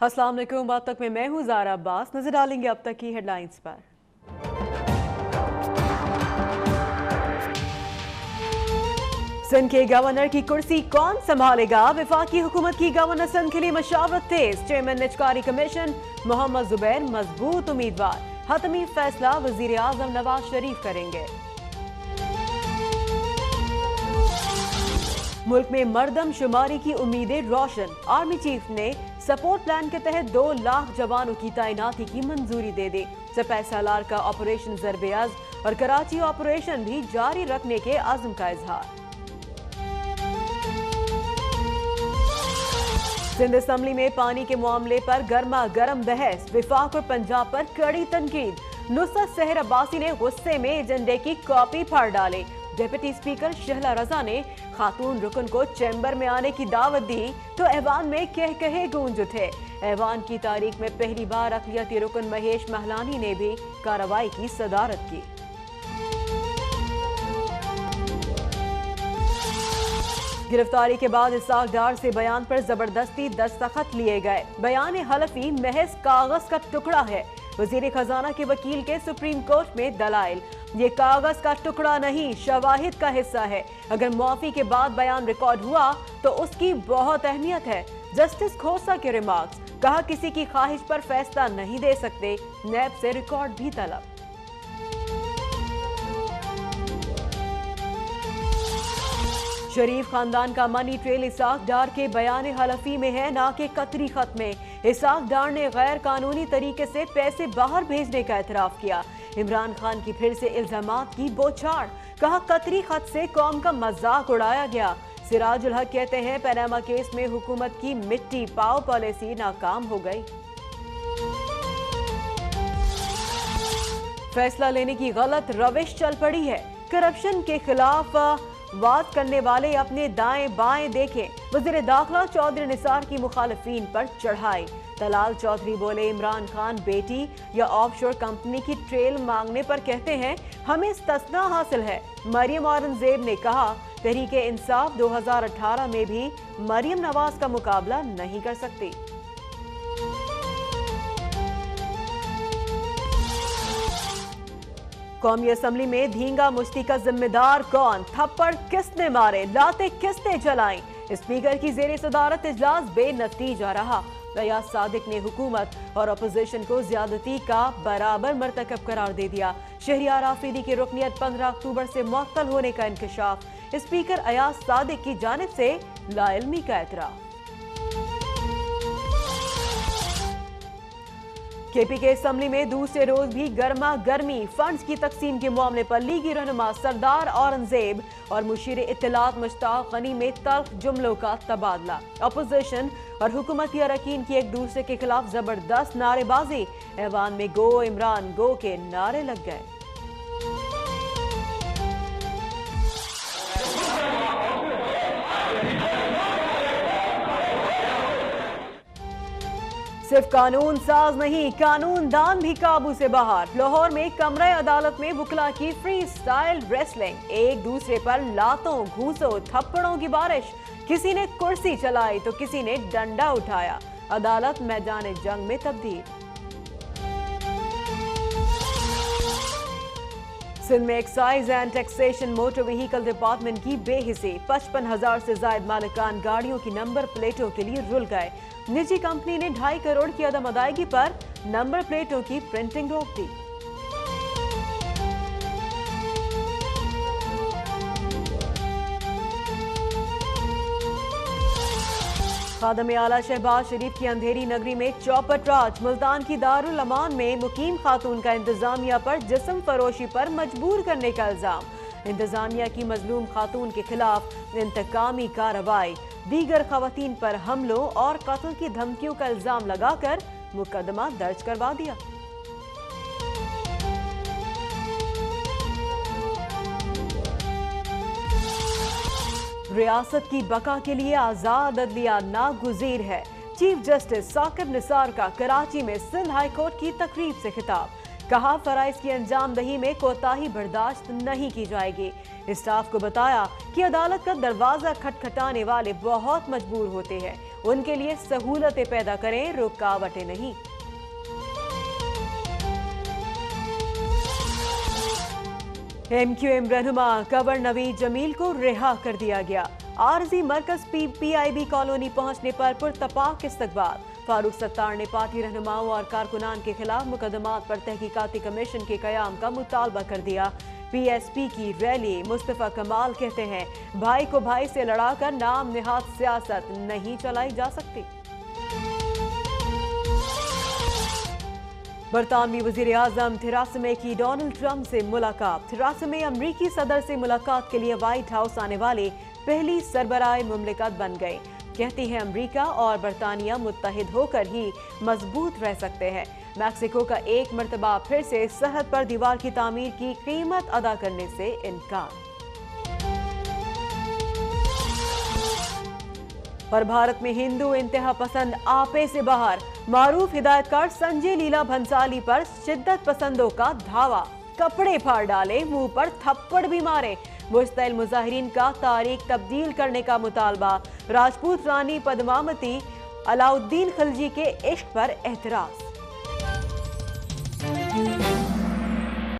अस्सलाम वालेकुम। अब तक में मैं हूं ज़ारा अब्बास। नजर डालेंगे अब तक की हेडलाइंस पर। सिंध के गवर्नर की कुर्सी कौन संभालेगा? वफाकी हुकूमत की गवर्नर सिंध के लिए मशावरत तेज। चेयरमैन निजकारी कमीशन मोहम्मद जुबैर मजबूत उम्मीदवार। हतमी फैसला वजीर आजम नवाज शरीफ करेंगे। मुल्क में मर्दम शुमारी की उम्मीदें रोशन। आर्मी चीफ ने सपोर्ट प्लान के तहत 2 लाख जवानों की तैनाती की मंजूरी दे दी। सपह सालार का ऑपरेशन ज़रबे-अज़्म और कराची ऑपरेशन भी जारी रखने के अज़्म का इजहार। सिंध असम्बली में पानी के मामले पर गर्मा गर्म बहस। विफाक और पंजाब पर कड़ी तनकीद। नुसरत सहर अब्बासी ने गुस्से में एजेंडे की कॉपी फाड़ डाली। डिप्टी स्पीकर शहला रजा ने खातून रुकन को चैम्बर में आने की दावत दी तो ऐवान में कहे गूंज उठे। ऐवान की तारीख में पहली बार अक़लियती रुकन महेश महलानी ने भी कार्रवाई की सदारत की। गिरफ्तारी के बाद इसाक डार से बयान पर जबरदस्ती दस्तखत लिए गए। बयान हलफी महज कागज का टुकड़ा है। वजीर खजाना के वकील के सुप्रीम कोर्ट में दलाइल। ये कागज का टुकड़ा नहीं, शवाहिद का हिस्सा है। अगर मुआफी के बाद बयान रिकॉर्ड हुआ तो उसकी बहुत अहमियत है। जस्टिस खोसा के रिमार्क्स। कहा किसी की ख्वाहिश पर फैसला नहीं दे सकते। नैब से रिकॉर्ड भी तलब। शरीफ खानदान का मनी ट्रेल इसाक डार के बयान हलफी में है, ना कि कतरी खत में। इसाक डार ने गैर कानूनी तरीके से पैसे बाहर भेजने का एतराफ किया। इमरान खान की फिर से इल्जामात की बौछार। कहा कतरी खत से कौम का मजाक उड़ाया गया। सिराजुल हक कहते हैं पनामा केस में हुकूमत की मिट्टी पाओ पॉलिसी नाकाम हो गई। फैसला लेने की गलत रविश चल पड़ी है। करप्शन के खिलाफ बात करने वाले अपने दाएं बाएं देखें। वज़ीर दाखिला चौधरी निसार की मुखालिफिन पर चढ़ाई। तलाल चौधरी बोले इमरान खान बेटी या ऑफशोर कंपनी की ट्रेल मांगने पर कहते हैं हमें इस्तिस्ना हासिल है। मरियम औरंगजेब ने कहा तहरीके इंसाफ 2018 में भी मरियम नवाज का मुकाबला नहीं कर सकती। कौमी असम्बली में धींगा मुश्ती का जिम्मेदार कौन? थप्पड़ किसने मारे? लाते किसने चलाई? स्पीकर की जेर सदारत इजलास बेनतीजा रहा। रियाज सादिक ने हुकूमत और अपोजिशन को ज्यादती का बराबर मरतकब करार दे दिया। शहरियार आफरीदी की रुकनियत 15 अक्टूबर से मुअत्तल होने का इंकशाफ। स्पीकर अयाज सादिक की जानिब से लाइल्मी का एतराफ। केपी के असम्बली में दूसरे रोज भी गर्मा गर्मी। फंड्स की तकसीम के मामले पर लीगी रहनुमा सरदार औरंगजेब और मुशीर इत्तलात मुश्ताक गनी में तल्ख जुमलों का तबादला। अपोजिशन और हुकूमती अरकान की एक दूसरे के खिलाफ जबरदस्त नारेबाजी। ऐवान में गो इमरान गो के नारे लग गए। सिर्फ कानून साज नहीं, कानून दान भी काबू से बाहर। लाहौर में कमरे अदालत में वुकला की फ्री स्टाइल रेसलिंग। एक दूसरे पर लातों घूंसों थप्पड़ों की बारिश। किसी ने कुर्सी चलाई तो किसी ने डंडा उठाया। अदालत मैदान जंग में तब्दील। सिंध में excise and taxation motor vehicle department की बेहिसी। 55,000 से ज्यादा मालिकान गाड़ियों की नंबर प्लेटों के लिए रुल गए। निजी कंपनी ने 2.5 करोड़ की अदम अदायगी पर नंबर प्लेटों की प्रिंटिंग रोक दी। खादम आला शहबाज शरीफ की अंधेरी नगरी में चौपट राज। मुल्तान की दारुल अमान में मुकीम खातून का इंतजामिया पर जिस्म फरोशी पर मजबूर करने का इल्जाम। इंतजामिया की मजलूम खातून के खिलाफ इंतकामी कार्रवाई। दीगर खवातीन पर हमलों और कत्ल की धमकियों का इल्जाम लगाकर मुकदमा दर्ज करवा दिया। रियासत की बका के लिए आजाद अदलिया नागुज़ीर है। चीफ जस्टिस साकिब निसार का कराची में सिंध हाई कोर्ट की तकरीब से खिताब। कहा फराइज की अंजामदही में कोताही बर्दाश्त नहीं की जाएगी। स्टाफ को बताया कि अदालत का दरवाजा खटखटाने वाले बहुत मजबूर होते हैं उनके लिए सहूलतें पैदा करें, रुकावटें नहीं। एमक्यूएम रहनुमा कंवर नवीद जमील को रिहा कर दिया गया। आरजी मरकज पीआईबी कॉलोनी पहुंचने पर पुरतपाक इस्तकबाल। फारूक सत्तार ने पार्टी रहनुमाओं और कारकुनान के खिलाफ मुकदमात पर तहकीकाती कमीशन के कयाम का मुतालबा कर दिया। पीएसपी की रैली। मुस्तफा कमाल कहते हैं, भाई को भाई से लड़ाकर नाम निहाद सियासत नहीं चलाई जा सकती। बरतानवी वजीर आजम थेरेसा मे की डोनाल्ड ट्रंप से मुलाकात। थेरेसा मे अमरीकी सदर से मुलाकात के लिए व्हाइट हाउस आने वाले पहली सरबराह मुमलिकत बन गए। कहती है, अमरीका और बरतानिया मुत्तहिद होकर ही मजबूत रह सकते हैं। मैक्सिको का एक मरतबा फिर से सरहद पर दीवार की तामीर की कीमत अदा करने से इनकार। और भारत में हिंदू इंतहा पसंद आपे से बाहर। मारूफ हिदायतकार संजय लीला भंसाली पर शिद्दत पसंदों का धावा। कपड़े फाड़ डाले, मुंह पर थप्पड़ भी मारे। मुश्तइल मुजाहिरीन का तारीख तब्दील करने का मुतालबा। राजपूत रानी पद्मावती अलाउद्दीन खिलजी के इश्क पर एतराज।